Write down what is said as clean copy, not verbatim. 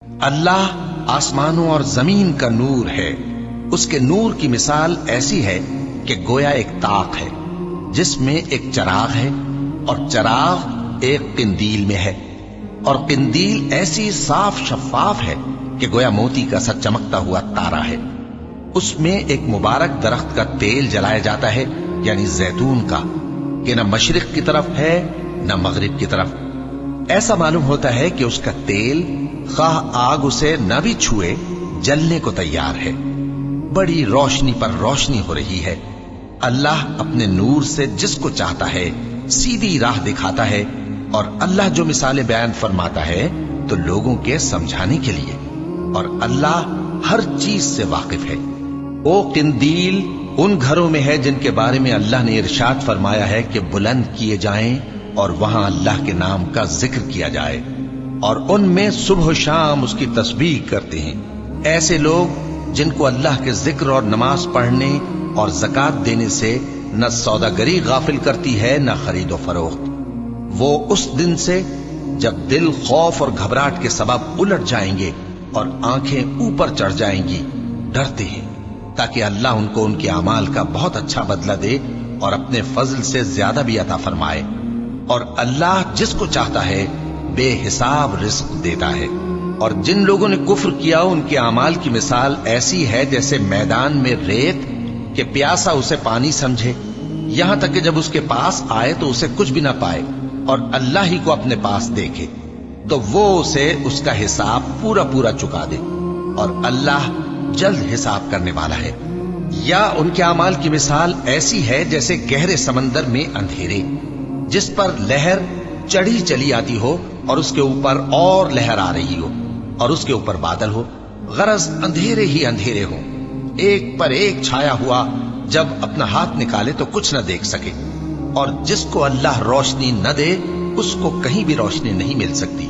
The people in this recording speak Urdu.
اللہ آسمانوں اور زمین کا نور ہے. اس کے نور کی مثال ایسی ہے کہ گویا ایک طاق ہے جس میں ایک چراغ ہے، اور چراغ ایک قندیل میں ہے، اور قندیل ایسی صاف شفاف ہے کہ گویا موتی کا سا چمکتا ہوا تارا ہے. اس میں ایک مبارک درخت کا تیل جلایا جاتا ہے، یعنی زیتون کا، کہ نہ مشرق کی طرف ہے نہ مغرب کی طرف. ایسا معلوم ہوتا ہے کہ اس کا تیل خواہ آگ اسے نہ بھی چھوئے جلنے کو تیار ہے. بڑی روشنی پر روشنی ہو رہی ہے. اللہ اپنے نور سے جس کو چاہتا ہے سیدھی راہ دکھاتا ہے، اور اللہ جو مثالیں بیان فرماتا ہے تو لوگوں کے سمجھانے کے لیے، اور اللہ ہر چیز سے واقف ہے. وہ قندیل ان گھروں میں ہے جن کے بارے میں اللہ نے ارشاد فرمایا ہے کہ بلند کیے جائیں اور وہاں اللہ کے نام کا ذکر کیا جائے، اور ان میں صبح و شام اس کی تسبیح کرتے ہیں. ایسے لوگ جن کو اللہ کے ذکر اور نماز پڑھنے اور زکوٰۃ دینے سے نہ سوداگری غافل کرتی ہے نہ خرید و فروخت. وہ اس دن سے جب دل خوف اور گھبراہٹ کے سبب الٹ جائیں گے اور آنکھیں اوپر چڑھ جائیں گی ڈرتے ہیں، تاکہ اللہ ان کو ان کے اعمال کا بہت اچھا بدلہ دے اور اپنے فضل سے زیادہ بھی عطا فرمائے. اور اللہ جس کو چاہتا ہے بے حساب رزق دیتا ہے. اور جن لوگوں نے کفر کیا ان کے اعمال کی مثال ایسی ہے جیسے میدان میں ریت کہ پیاسا اسے پانی سمجھے، یہاں تک کہ جب اس کے پاس آئے تو اسے کچھ بھی نہ پائے، اور اللہ ہی کو اپنے پاس دیکھے تو وہ اسے اس کا حساب پورا پورا چکا دے، اور اللہ جلد حساب کرنے والا ہے. یا ان کے اعمال کی مثال ایسی ہے جیسے گہرے سمندر میں اندھیرے جس پر لہر چڑھی چلی آتی ہو اور اس کے اوپر اور لہر آ رہی ہو، اور اس کے اوپر بادل ہو، غرض اندھیرے ہی اندھیرے ہوں، ایک پر ایک چھایا ہوا، جب اپنا ہاتھ نکالے تو کچھ نہ دیکھ سکے. اور جس کو اللہ روشنی نہ دے اس کو کہیں بھی روشنی نہیں مل سکتی.